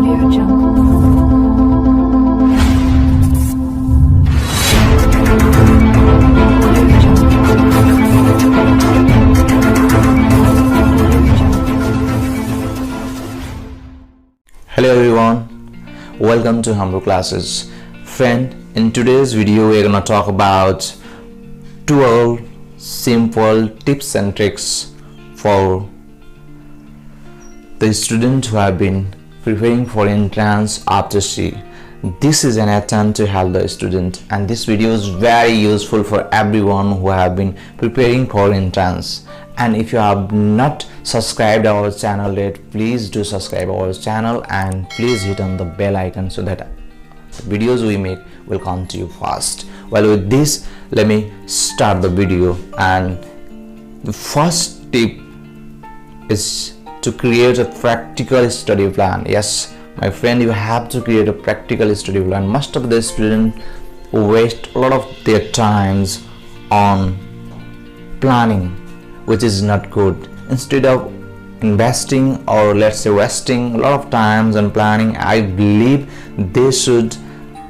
Audio Jungle. Hello everyone, welcome to Hamro classes. Friend, in today's video we're gonna talk about 12 simple tips and tricks for the students who have been preparing for entrance after C. This is an attempt to help the student, and this video is very useful for everyone who have been preparing for entrance. And if you have not subscribed our channel yet, please do subscribe our channel and please hit on the bell icon so that the videos we make will come to you fast. Well, with this, let me start the video. And the first tip is to create a practical study plan. Yes, my friend, you have to create a practical study plan. Most of the students waste a lot of their times on planning, which is not good. Instead of investing, or let's say wasting a lot of times on planning, I believe they should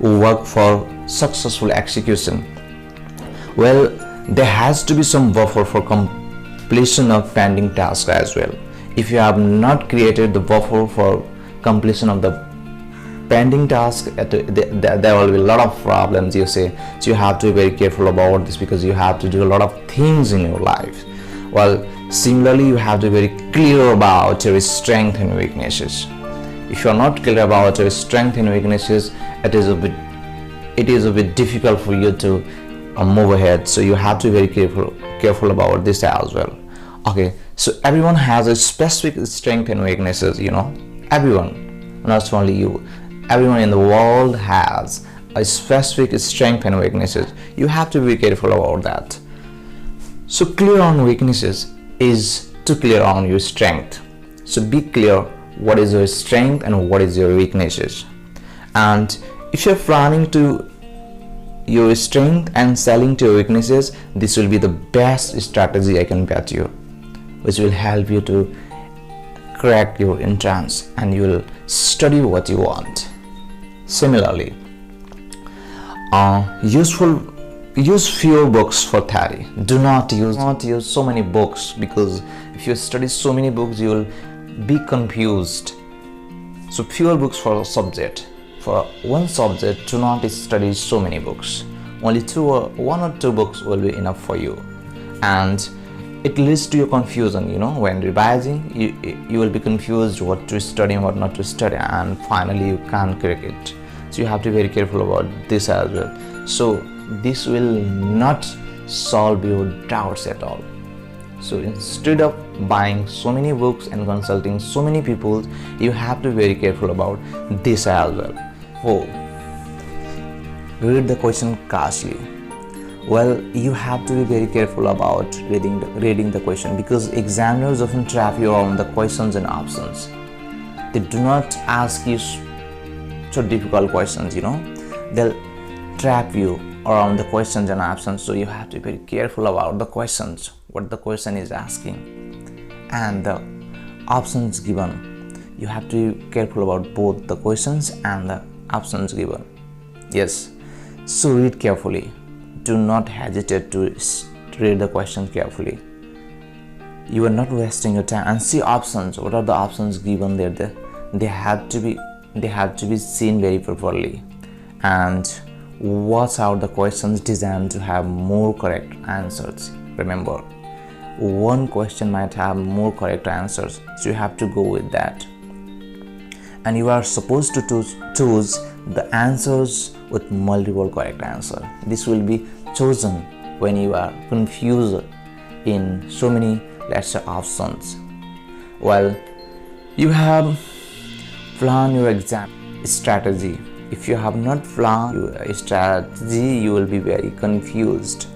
work for successful execution. Well, there has to be some buffer for completion of pending tasks as well. If you have not created the buffer for completion of the pending task, there will be a lot of problems, you say. So you have to be very careful about this, because you have to do a lot of things in your life. Well, similarly, you have to be very clear about your strengths and weaknesses. If you are not clear about your strengths and weaknesses, it is a bit difficult for you to move ahead. So you have to be very careful about this as well. Okay, so everyone has a specific strength and weaknesses, you know. Everyone, not only you, everyone in the world has a specific strength and weaknesses. You have to be careful about that. So clear on weaknesses is to clear on your strength. So be clear what is your strength and what is your weaknesses. And if you're planning to your strength and selling to your weaknesses, this will be the best strategy I can bet you, which will help you to crack your entrance and you will study what you want. Similarly, use fewer books for theory. Do not use so many books, because if you study so many books, you will be confused. So fewer books for a subject. For one subject, do not study so many books. Only one or two books will be enough for you, and it leads to your confusion. You know, when revising, you will be confused what to study and what not to study, and finally you can't crack it. So you have to be very careful about this as well. So this will not solve your doubts at all. So instead of buying so many books and consulting so many people, you have to be very careful about this as well. Oh, read the question carefully. Well, you have to be very careful about reading the question, because examiners often trap you on the questions and options. They do not ask you so difficult questions, you know. They'll trap you around the questions and options. So you have to be very careful about the questions, what the question is asking, and the options given. You have to be careful about both the questions and the options given. Yes, so read carefully. Do not hesitate to read the question carefully. You are not wasting your time, and see options. What are the options given there? They have to be seen very properly, and watch out the questions designed to have more correct answers. Remember, one question might have more correct answers, so you have to go with that. And you are supposed to choose the answers with multiple correct answers. This will be chosen when you are confused in so many, let's say, options. Well, you have planned your exam strategy. If you have not planned your strategy, you will be very confused.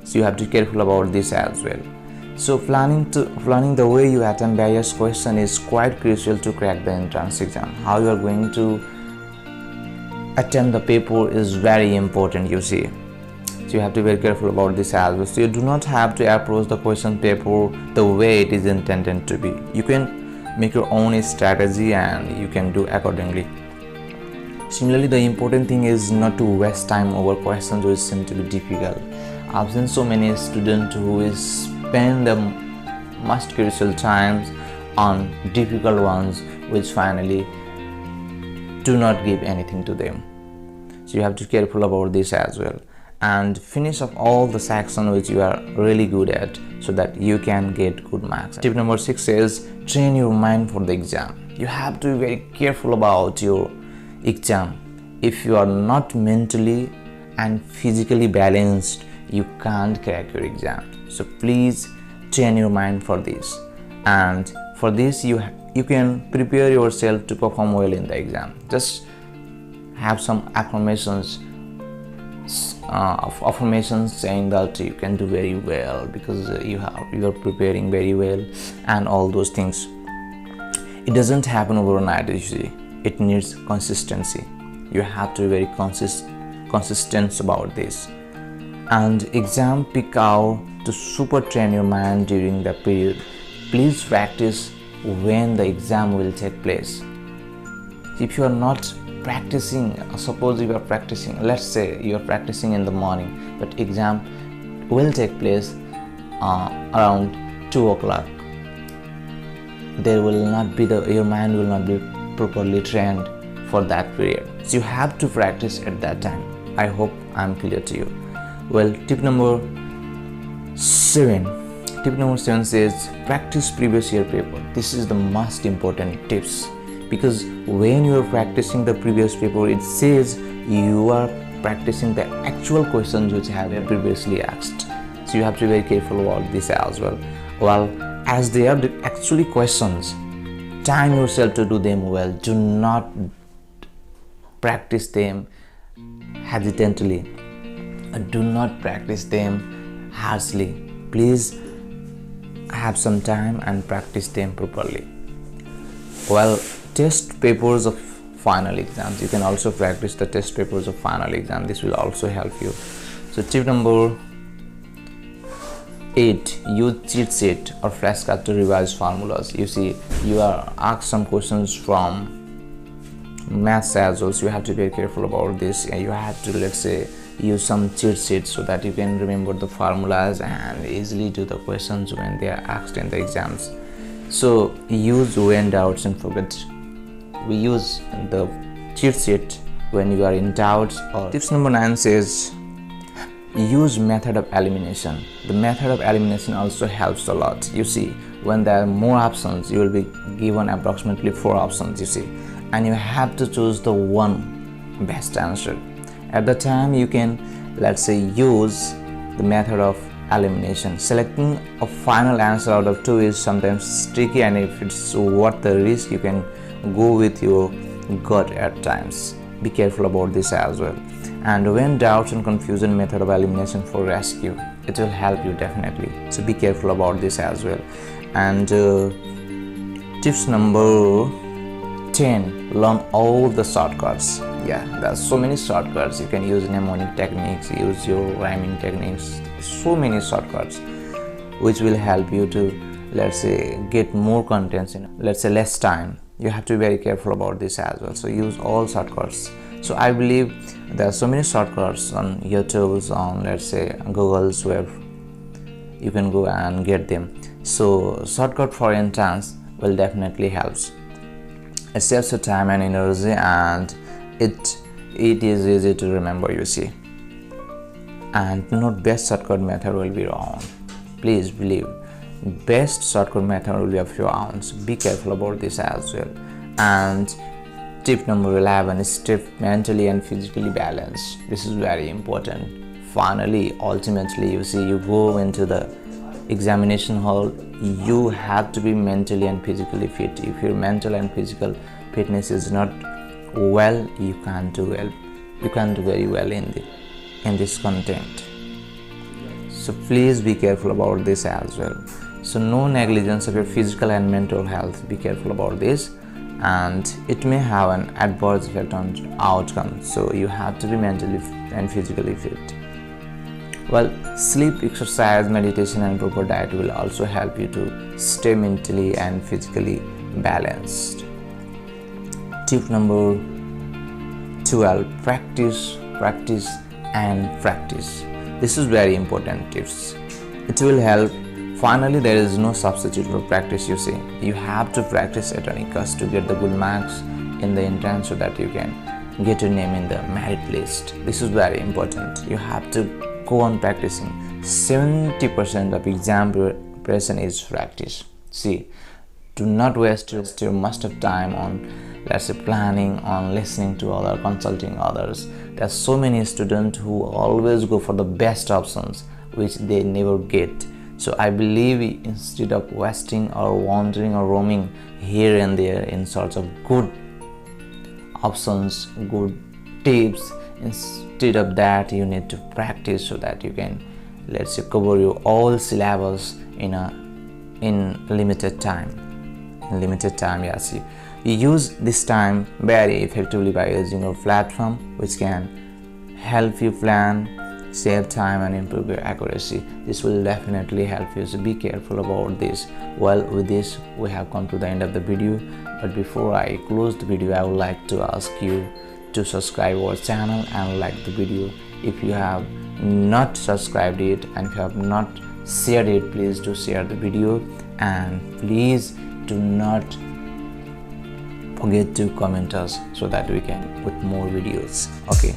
So you have to be careful about this as well. So planning the way you attempt various questions is quite crucial to crack the entrance exam. How you are going to attempt the paper is very important, you see. So you have to be very careful about this as well. So you do not have to approach the question paper the way it is intended to be. You can make your own strategy and you can do accordingly. Similarly, the important thing is not to waste time over questions which seem to be difficult. I've seen so many students who is spend the most crucial times on difficult ones which finally do not give anything to them. So you have to be careful about this as well, and finish up all the section which you are really good at so that you can get good marks. Tip number 6 is train your mind for the exam. You have to be very careful about your exam. If you are not mentally and physically balanced, you can't crack your exam. So please train your mind for this, and for this you can prepare yourself to perform well in the exam. Just have some affirmations saying that you can do very well because you are preparing very well and all those things. It doesn't happen overnight, you see. It needs consistency. You have to be very consistent about this. And exam pick out to super train your mind during the period. Please practice when the exam will take place. If you are not practicing, suppose you are practicing, let's say you are practicing in the morning, but exam will take place around 2 o'clock. There will not be your mind will not be properly trained for that period. So you have to practice at that time. I hope I'm clear to you. Well, tip number 7 says practice previous year paper. This is the most important tips, because when you are practicing the previous paper, it says you are practicing the actual questions which have been previously asked. So you have to be very careful about this as well. Well, as they are actually questions, time yourself to do them well. Do not practice them hesitantly. Do not practice them harshly. Please have some time and practice them properly. Well, test papers of final exams. You can also practice the test papers of final exam. This will also help you. So tip number 8, use cheat sheet or flashcard to revise formulas. You see, you are asked some questions from maths as well, so you have to be very careful about this. You have to, let's say, use some cheat sheets so that you can remember the formulas and easily do the questions when they are asked in the exams. So use when doubts and forget. We use the cheat sheet when you are in doubts. Or tips number 9 says use method of elimination. The method of elimination also helps a lot. You see, when there are more options, you will be given approximately 4 options, you see, and you have to choose the one best answer. At the time, you can, let's say, use the method of elimination. Selecting a final answer out of 2 is sometimes tricky, and if it's worth the risk, you can go with your gut at times. Be careful about this as well. And when doubts and confusion, method of elimination for rescue, it will help you definitely. So be careful about this as well. And tips number 10, learn all the shortcuts. Yeah, there are so many shortcuts. You can use mnemonic techniques, use your rhyming techniques, so many shortcuts which will help you to, let's say, get more contents in, let's say, less time. You have to be very careful about this as well. So use all shortcuts. So I believe there are so many shortcuts on YouTube, on, let's say, Google's web. You can go and get them. So shortcut for entrance will definitely helps. It saves your time and energy, and it is easy to remember, you see. And not best shortcut method will be wrong. Please believe, best shortcut method will be of your own. So be careful about this as well. And tip number 11 is stay mentally and physically balanced. This is very important. Finally, ultimately, you see, you go into the examination hall, you have to be mentally and physically fit. If your mental and physical fitness is not well, you can't do well. You can't do very well in this content. So please be careful about this as well. So no negligence of your physical and mental health. Be careful about this, and it may have an adverse effect on outcome. So you have to be mentally and physically fit. Well, sleep, exercise, meditation and proper diet will also help you to stay mentally and physically balanced. Tip number 12: practice, practice and practice. This is very important tips. It will help. Finally, there is no substitute for practice. You see, you have to practice at any cost to get the good marks in the entrance so that you can get your name in the merit list. This is very important. You have to go on practicing. 70% of exam preparation is practice. See, do not waste your much of time on, let's say, planning, on listening to others, consulting others. There are so many students who always go for the best options which they never get. So I believe instead of wasting or wandering or roaming here and there in search of good options, good tips, instead of that you need to practice so that you can, let's say, cover your all syllabus in limited time. Yes, you use this time very effectively by using your platform, which can help you plan, save time and improve your accuracy. This will definitely help you, so be careful about this. Well, with this we have come to the end of the video, but before I close the video I would like to ask you to subscribe our channel and like the video. If you have not subscribed it and if you have not shared it, please do share the video, and please do not forget to comment us so that we can put more videos. Okay,